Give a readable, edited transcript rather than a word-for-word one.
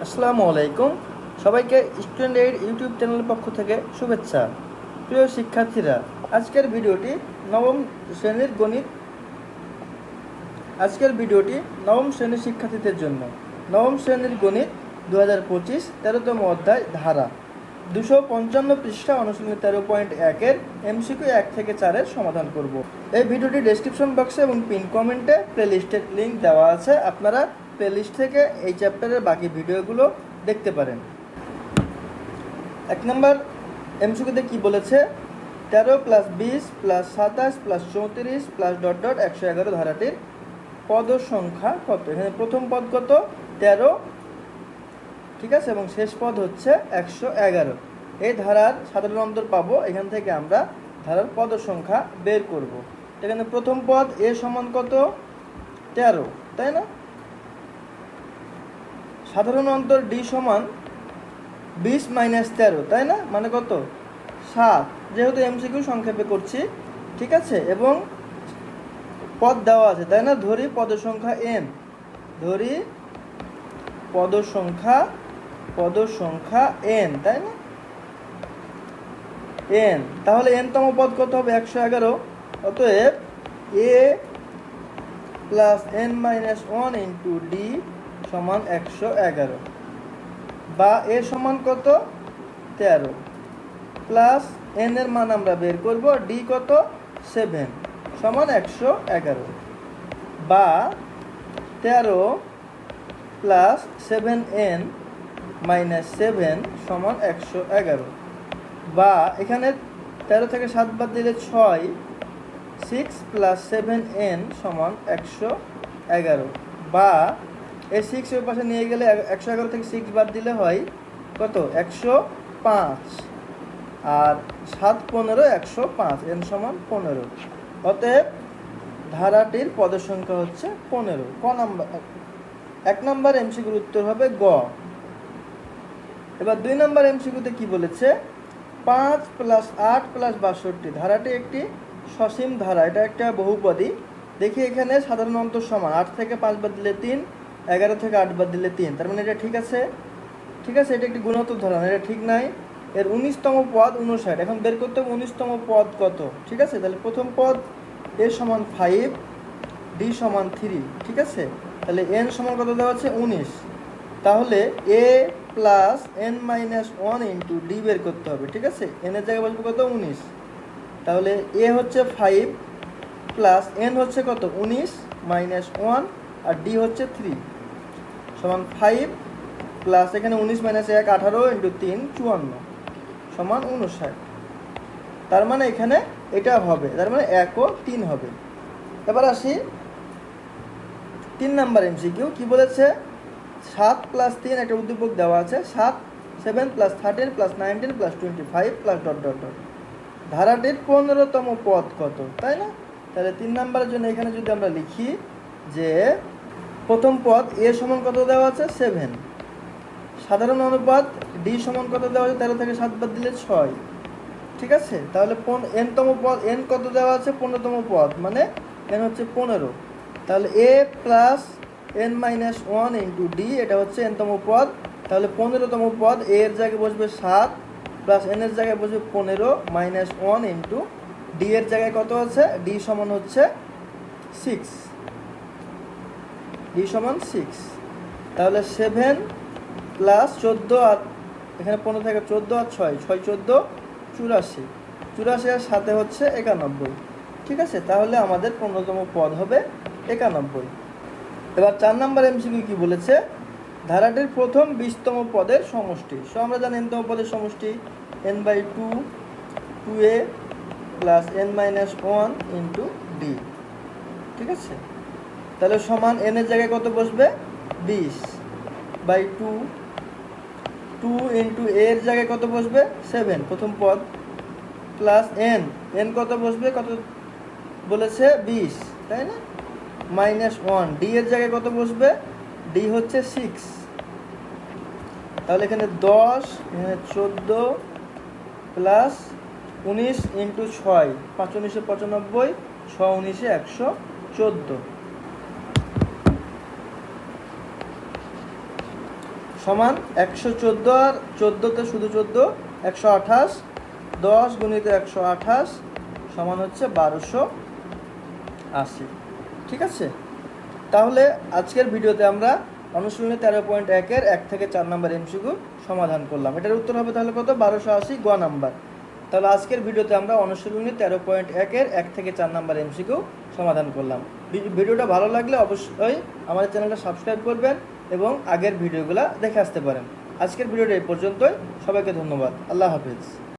আসসালামু আলাইকুম। সবাইকে স্টুডেন্ট এইড ইউটিউব চ্যানেলের পক্ষ থেকে শুভেচ্ছা। প্রিয় শিক্ষার্থীরা, আজকের ভিডিওটি নবম শ্রেণীর গণিত আজকের ভিডিওটি নবম শ্রেণীর শিক্ষার্থীদের জন্য। নবম শ্রেণীর গণিত 2025 13তম অধ্যায় ধারা 255 পৃষ্ঠা অনুশীলনী 13.1-এর এমসিকিউ 1 থেকে 4-এর সমাধান করব। এই ভিডিওটি ডেসক্রিপশন বক্সে এবং পিন কমেন্টে প্লেলিস্টের লিঙ্ক দেওয়া আছে, আপনারা প্লেলিস্ট থেকে এই চ্যাপ্টারের বাকি ভিডিওগুলো দেখতে পারেন। 1 নম্বর এমসিকিউতে কি বলেছে? 13 + 20 + 27 + 34 + 111 ধারাটির পদ সংখ্যা কত? এখানে প্রথম পদ কত? 13, ঠিক আছে, এবং শেষ পদ হচ্ছে 111। এই ধারার সাধারণ অন্তর পাবো, এখান থেকে আমরা ধারার পদ সংখ্যা বের করব। এখানে প্রথম পদ এ সমান কত? 13, তাই না? সাধারণ অন্তর ডি সমান 20 - 13, তাই না? মানে কত? 7। যেহেতু এমসিকিউ সংক্ষেপে করছি, ঠিক আছে, এবং পদ দেওয়া আছে, তাই না? ধরি পদ সংখ্যা n, ধরি পদ সংখ্যা n, তাই না? n, তাহলে n তম পদ কত হবে? 111। অতএব a + n - 1 * d সমান 111, বা a সমান কত? 13 প্লাস n এর মান আমরা বের করব, d কত? 7 সমান 111, বা 13 প্লাস 7n - 7 সমান 111, বা এখানে 13 থেকে 7 বাদ দিলে 6, 6 + 7n সমান 111, বা এই 6 ওই পাশে নিয়ে গেলে 111 থেকে 6 বাদ দিলে হয় কত? 105, আর 7 15 105, n সমান 15। অতএব ধারাটির পদ সংখ্যা হচ্ছে 15। ক নাম্বার 1 নম্বর এমসিকিউর উত্তর হবে গ। এবার 2 নম্বর এমসিকিউতে কি বলেছে? 5 + 8 + 62 ধারাটি একটি সসীম ধারা, এটা একটা বহুপদী। দেখি এখানে সাধারণ অন্তর সমান 8 থেকে 5 বাদ দিলে 3, 11 থেকে 8 বাদ দিলে 3, তার মানে এটা ঠিক আছে। ঠিক আছে, এটা একটি গুণোত্তর ধারা, এটা ঠিক নাই। এর 19তম পদ 59। এখন বের করতে হবে 19তম পদ কত। ঠিক আছে, তাহলে প্রথম পদ a সমান 5, d সমান 3, ঠিক আছে। তাহলে n সমান কত দেওয়া আছে? 19। তাহলে a + n - 1 * d বের করতে হবে, ঠিক আছে। n এর জায়গায় বসবে কত? 19। তাহলে a হচ্ছে 5 প্লাস n হচ্ছে কত? 19 - 1, আর d হচ্ছে 3 সমান 5 প্লাস এখানে 19 - 1 18 × 3 54 সমান 59। তার মানে এখানে এটা হবে, তার মানে 1 ও 3 হবে। এবার আসি 3 নাম্বার এমসিকিউ। কি বলেছে? 7 + 3 একটা উদ্দীপক দেওয়া আছে, 7 7 + 13 + 19 + 25 +... ধারাটির 15তম পদ কত, তাই না? তাহলে 3 নাম্বারের জন্য এখানে যদি আমরা লিখি যে প্রথম পদ a সমান কত দেওয়া আছে? 7, সাধারণ অনুপাত d সমান কত দেওয়া আছে? 13 থেকে 7 বাদ দিলে 6, ঠিক আছে। তাহলে n তম পদ, n কত দেওয়া আছে? 15তম পদ, মানে n হচ্ছে 15। তাহলে a + n - 1 * d, এটা হচ্ছে n তম পদ। তাহলে 15তম পদ a এর জায়গায় বসবে 7 প্লাস n এর জায়গায় বসবে 15 - 1 * d এর জায়গায় কত আছে? d সমান হচ্ছে 6, d সমান 6। তাহলে 7 প্লাস 14, আর এখানে 15 থেকে 14 আর 6, 6 14 84, 84 আর সাথে হচ্ছে 91, ঠিক আছে। তাহলে আমাদের 15তম পদ হবে 91। এবার 4 নম্বর এমসিকিউ কি বলেছে? ধারাটির প্রথম 20তম পদের সমষ্টি। সো আমরা জানি n তম পদের সমষ্টি n/2 2a + n - 1 * d, ঠিক আছে। তাহলে সমান n এর জায়গায় কত বসবে? 20/2, 2 × a এর জায়গায় কত বসবে? 7 প্রথম পদ, প্লাস n কত বসবে? কত বলেছে? 20, তাই না? -1, d এর জায়গায় কত বসবে? d হচ্ছে 6। তাহলে এখানে 10, এখানে 14 প্লাস 19 × 6, 5 × 19 = 95, 6 × 19 = 114 সমান 114 আর 14তে শুধু 14, 128, 10 গুণিত 128 সমান হচ্ছে 1280। ঠিক আছে, তাহলে আজকের ভিডিওতে আমরা অনুশীলনী 13.1-এর 1 থেকে 4 নম্বর এমসিকিউ সমাধান করলাম। এটার উত্তর হবে তাহলে কত? 1280 গ নাম্বার। তাহলে আজকের ভিডিওতে আমরা অনুশীলনী 13.1-এর 1 থেকে 4 নম্বর এমসিকিউ সমাধান করলাম। ভিডিওটা ভালো লাগলে অবশ্যই আমাদের চ্যানেলটা সাবস্ক্রাইব করবেন এবং আগের ভিডিওগুলো দেখে আসতে পারেন। আজকের ভিডিওটা এই পর্যন্তই। সবাইকে ধন্যবাদ। আল্লাহ হাফিজ।